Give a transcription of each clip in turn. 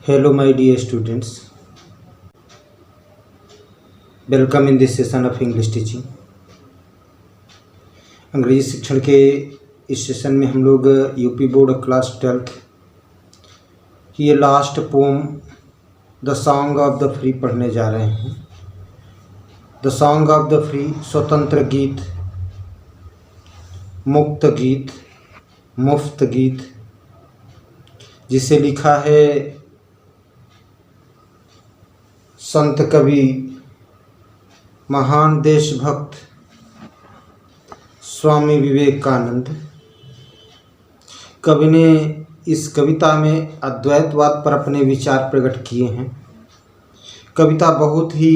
Hello, my dear students. Welcome in this session of English teaching. अंग्रेजी शिक्षण के इस सेशन में हम लोग यूपी बोर्ड क्लास 12th की ये last poem the song of the free पढ़ने जा रहे हैं। The song of the free स्वतंत्र गीत, मुक्त गीत, मुफ्त गीत, जिसे लिखा है संत कवि महान देशभक्त स्वामी विवेकानंद। कवि ने इस कविता में अद्वैतवाद पर अपने विचार प्रकट किए हैं। कविता बहुत ही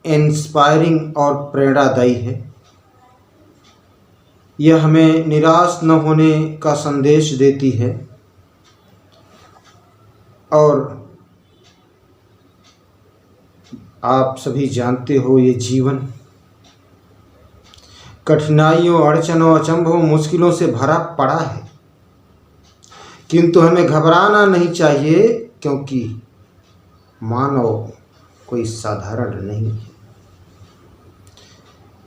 इंस्पायरिंग और प्रेरणादायी है। यह हमें निराश न होने का संदेश देती है और आप सभी जानते हो ये जीवन कठिनाइयों, अड़चनों, अचंभों, मुश्किलों से भरा पड़ा है, किंतु हमें घबराना नहीं चाहिए क्योंकि मानव कोई साधारण नहीं है।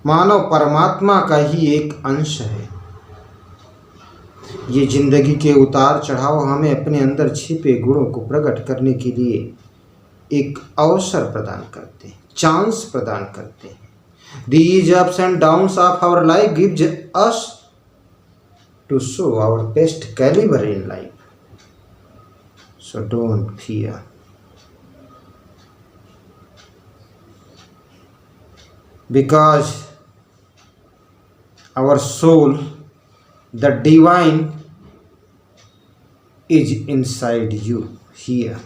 मानव परमात्मा का ही एक अंश है। ये जिंदगी के उतार चढ़ाव हमें अपने अंदर छिपे गुणों को प्रकट करने के लिए एक अवसर प्रदान करते हैं, चांस प्रदान करते हैं। These ups and downs of our life gives us to show our best caliber in life. So don't fear. Because our soul, the divine, is inside you here.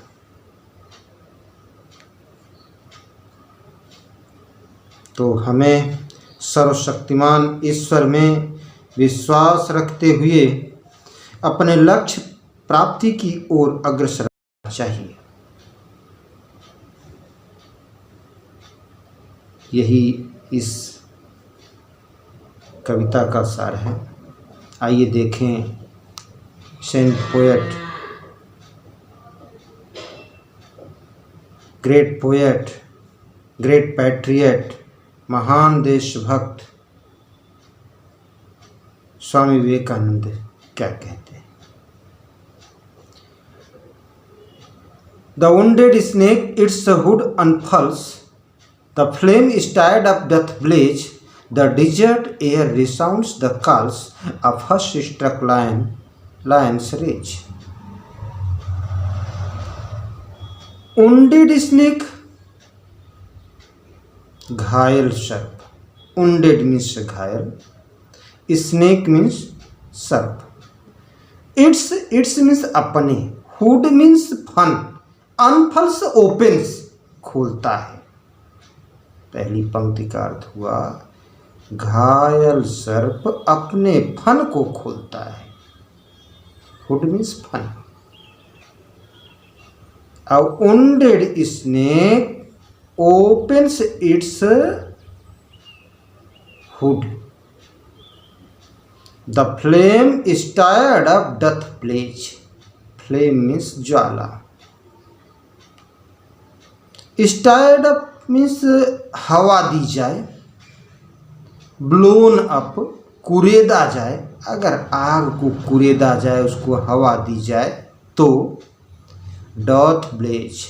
तो हमें सर्वशक्तिमान ईश्वर में विश्वास रखते हुए अपने लक्ष्य प्राप्ति की ओर अग्रसर रहना चाहिए। यही इस कविता का सार है। आइए देखें saint poet, great poet, great patriot, महान देशभक्त स्वामी विवेकानंद क्या कहते हैं। The wounded snake its hood unfurls, the flame is tired of death blaze, the desert air resounds the calls of hush-struck lion's rage. Wounded snake, घायल सर्प। wounded means घायल, snake means सर्प। its means अपने, hood means फन, unfurls opens खोलता है। पहली पंक्ति का अर्थ हुआ घायल सर्प अपने फन को खोलता है। hood means फन। अब wounded snake opens its hood. The flame is tired of death blaze. Flame means Jwala. Stirred up means हवा दी जाए, blown up कुरेदा जाए। अगर आग को कुरेदा जाए, उसको हवा दी जाए तो doth blaze.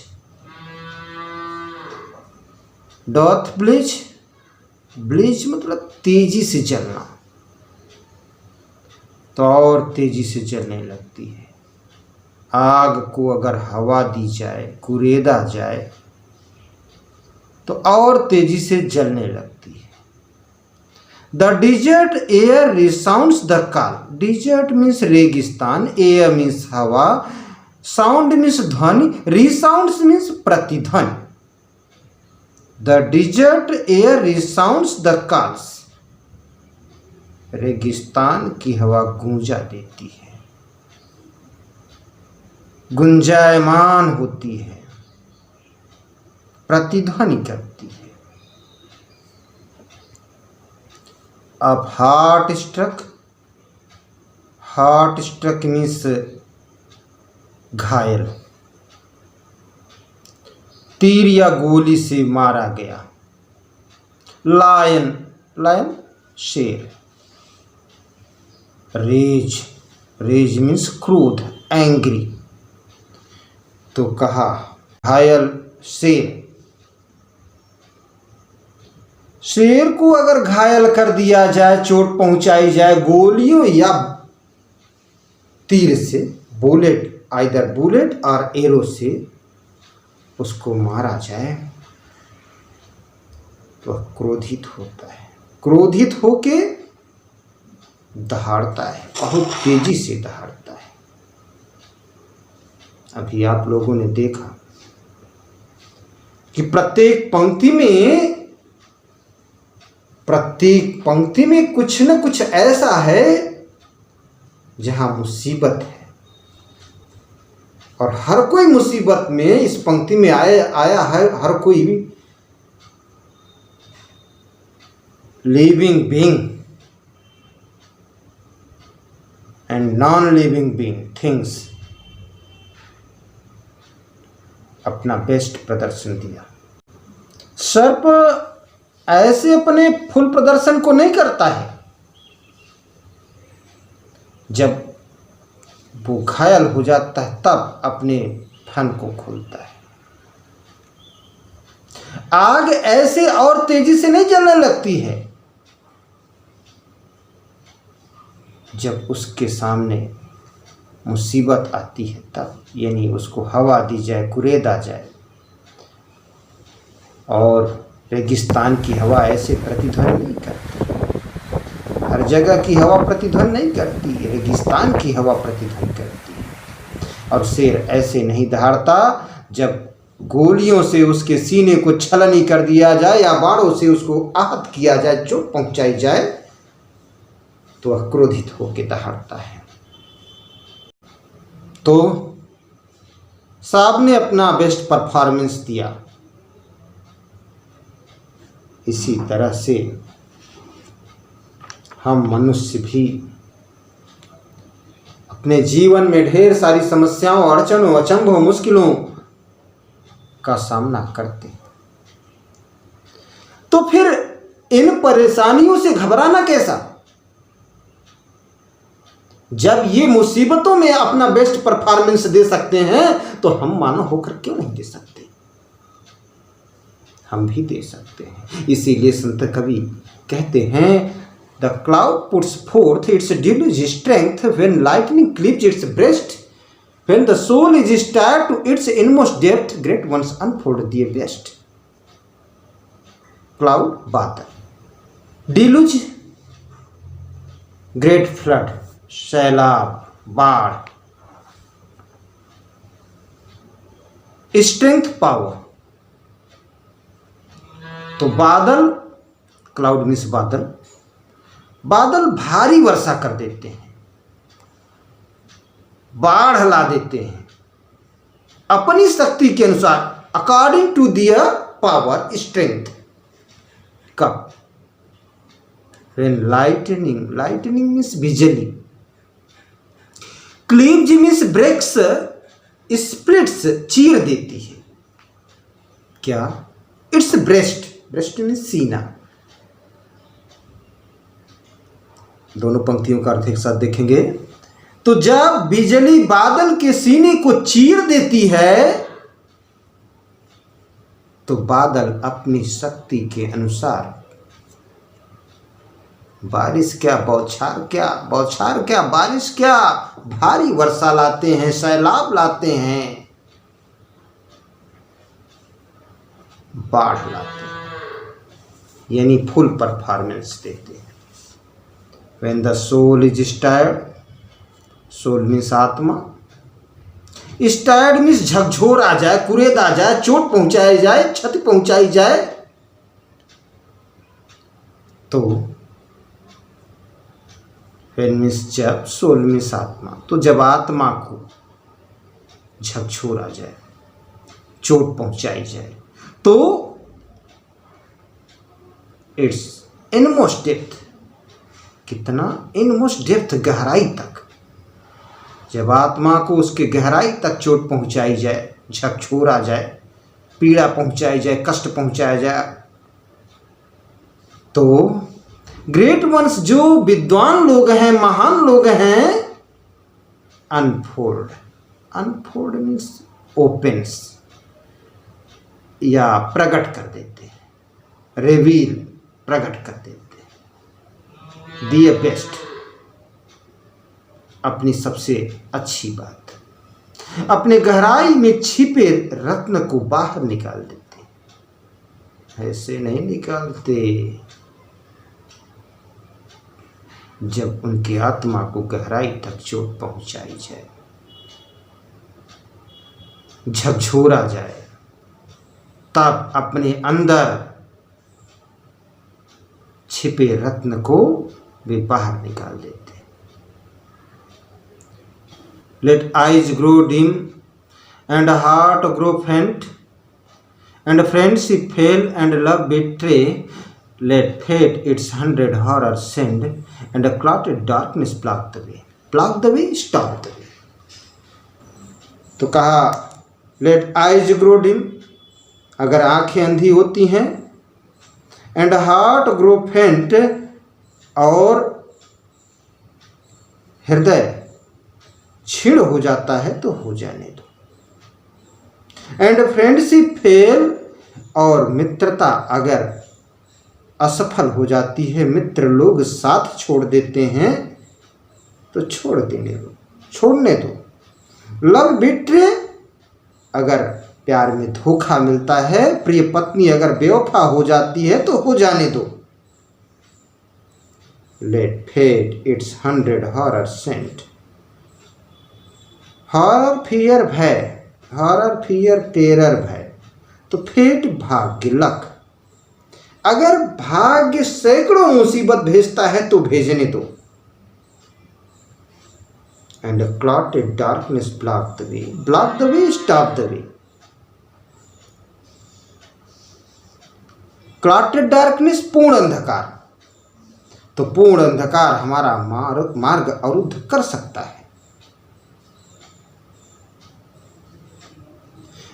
Doth blaze, blaze मतलब तेजी से जलना, तो और तेजी से जलने लगती है। आग को अगर हवा दी जाए, कुरेदा जाए तो और तेजी से जलने लगती है। The desert air resounds the call. Desert means रेगिस्तान, एयर मीन्स हवा, साउंड मीन्स ध्वनि, रिसाउंड्स मीन्स प्रतिध्वनि। The desert air resounds the calls. रेगिस्तान की हवा गूंजा देती है, गुंजायमान होती है, प्रतिध्वनि करती है। अब हार्ट स्ट्रक मीन्स घायल, तीर या गोली से मारा गया। लायन, लायन शेर। रेज, रेज मीन्स क्रोध, एंग्री। तो कहा घायल शेर। शेर को अगर घायल कर दिया जाए, चोट पहुंचाई जाए गोलियों या तीर से, बुलेट, आइदर बुलेट और एरो से उसको मारा जाए, तो वह क्रोधित होता है। क्रोधित होके दहाड़ता है, बहुत तेजी से दहाड़ता है। अभी आप लोगों ने देखा कि प्रत्येक पंक्ति में कुछ न कुछ ऐसा है जहां मुसीबत है, और हर कोई मुसीबत में इस पंक्ति में आया है। हर कोई living being and non living being things अपना बेस्ट प्रदर्शन दिया। सर्प ऐसे अपने फुल प्रदर्शन को नहीं करता है। जब वो घायल हो जाता है तब अपने फन को खोलता है। आग ऐसे और तेजी से नहीं जलने लगती है। जब उसके सामने मुसीबत आती है तब, यानी उसको हवा दी जाए, कुरेदा जाए। और रेगिस्तान की हवा ऐसे प्रतिध्वनि नहीं करती, हर जगह की हवा प्रतिध्वनि नहीं करती, रेगिस्तान की हवा प्रतिध्वनि करती है। और शेर ऐसे नहीं दहाड़ता। जब गोलियों से उसके सीने को छलनी कर दिया जाए या बाणों से उसको आहत किया जाए, चोट पहुंचाई जाए, तो वह क्रोधित होकर दहाड़ता है। तो साहब ने अपना बेस्ट परफॉर्मेंस दिया। इसी तरह से हम मनुष्य भी अपने जीवन में ढेर सारी समस्याओं, अड़चनों, अचंभों, मुश्किलों का सामना करते हैं। तो फिर इन परेशानियों से घबराना कैसा? जब ये मुसीबतों में अपना बेस्ट परफॉर्मेंस दे सकते हैं, तो हम मानव होकर क्यों नहीं दे सकते? हम भी दे सकते हैं। इसीलिए संत कवि कहते हैं, the cloud puts fourth it's deluge strength when lightning cleaves its breast, when the soul is stirred to its inmost depth, great ones unfold their best. Cloud, बादल, deluge, ग्रेट फ्लड, सैलाब, बाढ़, स्ट्रेंथ, पावर। तो बादल, cloud means बादल, बादल भारी वर्षा कर देते हैं, बाढ़ ला देते हैं अपनी शक्ति के अनुसार, according to their power, strength. कब? व्हेन लाइटनिंग, लाइटनिंग मीन्स बिजली, क्लीव्स मीन्स ब्रेक्स, स्प्लिट्स, चीर देती है। क्या? इट्स ब्रेस्ट, ब्रेस्ट मीन्स सीना। दोनों पंक्तियों का अर्थ एक साथ देखेंगे। तो जब बिजली बादल के सीने को चीर देती है, तो बादल अपनी शक्ति के अनुसार बारिश क्या, बौछार क्या, बौछार क्या, बारिश क्या, भारी वर्षा लाते हैं, सैलाब लाते हैं, बाढ़ लाते हैं, यानी फुल परफॉर्मेंस देते हैं। When the soul is stirred, soul means आत्मा, stirred means झकझोर आ जाए, कुरेद आ जाए, चोट पहुंचाई जाए, क्षति पहुंचाई जाए, तो when means जब, soul means आत्मा। तो जब आत्मा को झकझोर आ जाए, चोट पहुंचाई जाए, तो इट्स इनमोस्ट डेप्थ, कितना? इनमोस्ट डेप्थ, गहराई तक। जब आत्मा को उसके गहराई तक चोट पहुंचाई जाए, झकझोर आ जाए, पीड़ा पहुंचाई जाए, कष्ट पहुंचाया जाए। तो ग्रेट वंस, जो विद्वान लोग हैं, महान लोग हैं, अनफोल्ड, अनफोल्ड मीन्स ओपन्स या प्रकट कर देते हैं, रिवील, प्रकट कर देते हैं, दिए बेस्ट, अपनी सबसे अच्छी बात, अपने गहराई में छिपे रत्न को बाहर निकाल देते। ऐसे नहीं निकालते जब उनकी आत्मा को गहराई तक चोट पहुंचाई जाए, झकझोरा जाए, तब अपने अंदर छिपे रत्न को वे बाहर निकाल देते। Let eyes grow dim and heart grow faint and friendship fail and love betray. Let fate its 100 horrors send and a clotted darkness block the way. Block the way, stop the way. तो कहा let eyes grow dim, अगर आंखें अंधी होती हैं, and heart grow faint, और हृदय क्षीण हो जाता है तो हो जाने दो। एंड फ्रेंडशिप फेल, और मित्रता अगर असफल हो जाती है, मित्र लोग साथ छोड़ देते हैं तो छोड़ देने दो, छोड़ने दो। लव बिट्रे, अगर प्यार में धोखा मिलता है, प्रिय पत्नी अगर बेवफा हो जाती है तो हो जाने दो। Let fate its 100 horror send. Horror fear भय, हॉरर फियर टेरर भय, तो फेट भाग्य, लक, अगर भाग्य सैकड़ों मुसीबत भेजता है तो भेजने दो। And a clotted darkness block the way, block the way, stop the way. Clotted darkness, पूर्ण अंधकार, तो पूर्ण अंधकार हमारा मार्ग अवरुद्ध कर सकता है,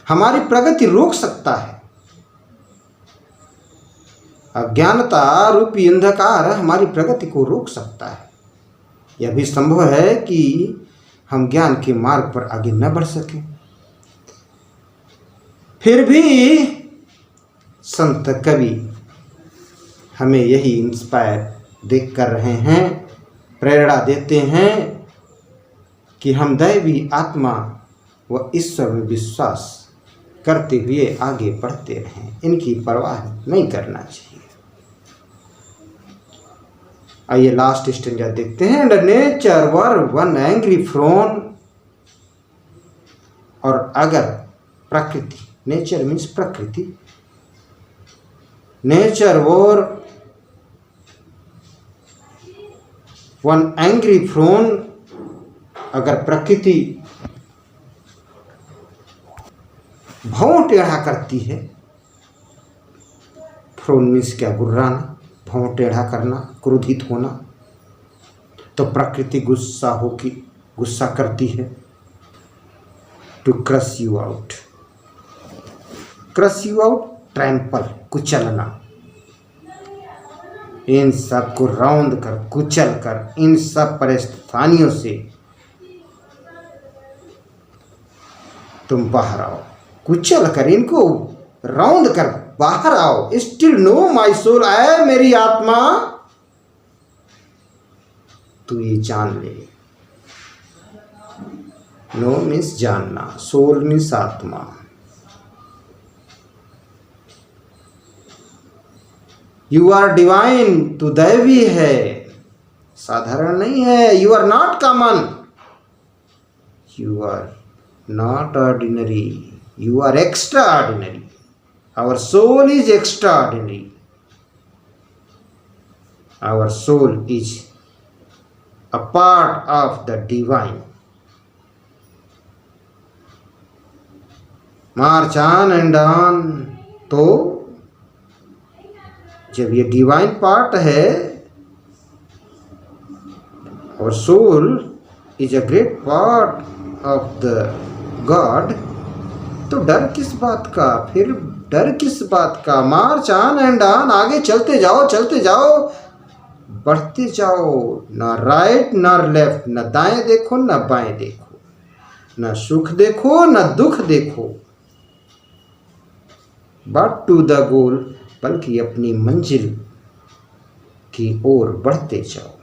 हमारी प्रगति रोक सकता है। अज्ञानता रूपी अंधकार हमारी प्रगति को रोक सकता है। यह भी संभव है कि हम ज्ञान के मार्ग पर आगे न बढ़ सकें। फिर भी संत कवि हमें यही इंस्पायर देख कर रहे हैं, प्रेरणा देते हैं कि हम दैवी आत्मा व ईश्वर में विश्वास करते हुए आगे बढ़ते रहें, इनकी परवाह नहीं करना चाहिए। आइए लास्ट स्टेंजा देखते हैं। And nature were one angry prone, और अगर प्रकृति, नेचर मीन्स प्रकृति, नेचर वर वन एंग्री फ्रोन, अगर प्रकृति भौं टेढ़ा करती है, फ्रोन मीन्स क्या, गुर्राना, भौं टेढ़ा करना, क्रोधित होना, तो प्रकृति गुस्सा करती है। To crush you out, crush you out, trample, कुचलना, इन सब को रौंद कर, कुचल कर, इन सब परेशानियों से तुम बाहर आओ, कुचल कर, इनको रौंद कर बाहर आओ। स्टिल नो माई सोल, आए मेरी आत्मा, तू ये जान ले। नो मीन्स जानना, सोल मीन्स आत्मा। यू आर डिवाइन, तू दैवी है, साधारण नहीं है। You are not common, you are not ordinary, you are extraordinary. Our soul is extraordinary. Our soul is a part of the divine. March on and on. तो जब ये डिवाइन पार्ट है, our soul is a great part of the God, तो डर किस बात का, फिर डर किस बात का। मार्च ऑन एंड ऑन, आगे चलते जाओ चलते जाओ, बढ़ते जाओ। ना राइट ना लेफ्ट, ना दाएं देखो ना बाएं देखो, ना सुख देखो ना दुख देखो, बट टू द गोल, बल्कि अपनी मंजिल की ओर बढ़ते जाओ।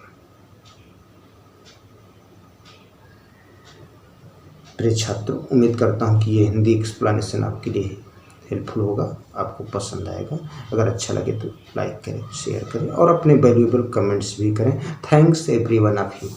प्रिय छात्रों, उम्मीद करता हूँ कि ये हिंदी एक्सप्लेनेशन आपके लिए हेल्पफुल होगा, आपको पसंद आएगा। अगर अच्छा लगे तो लाइक करें, शेयर करें और अपने वैल्यूएबल कमेंट्स भी करें। Thanks everyone of you.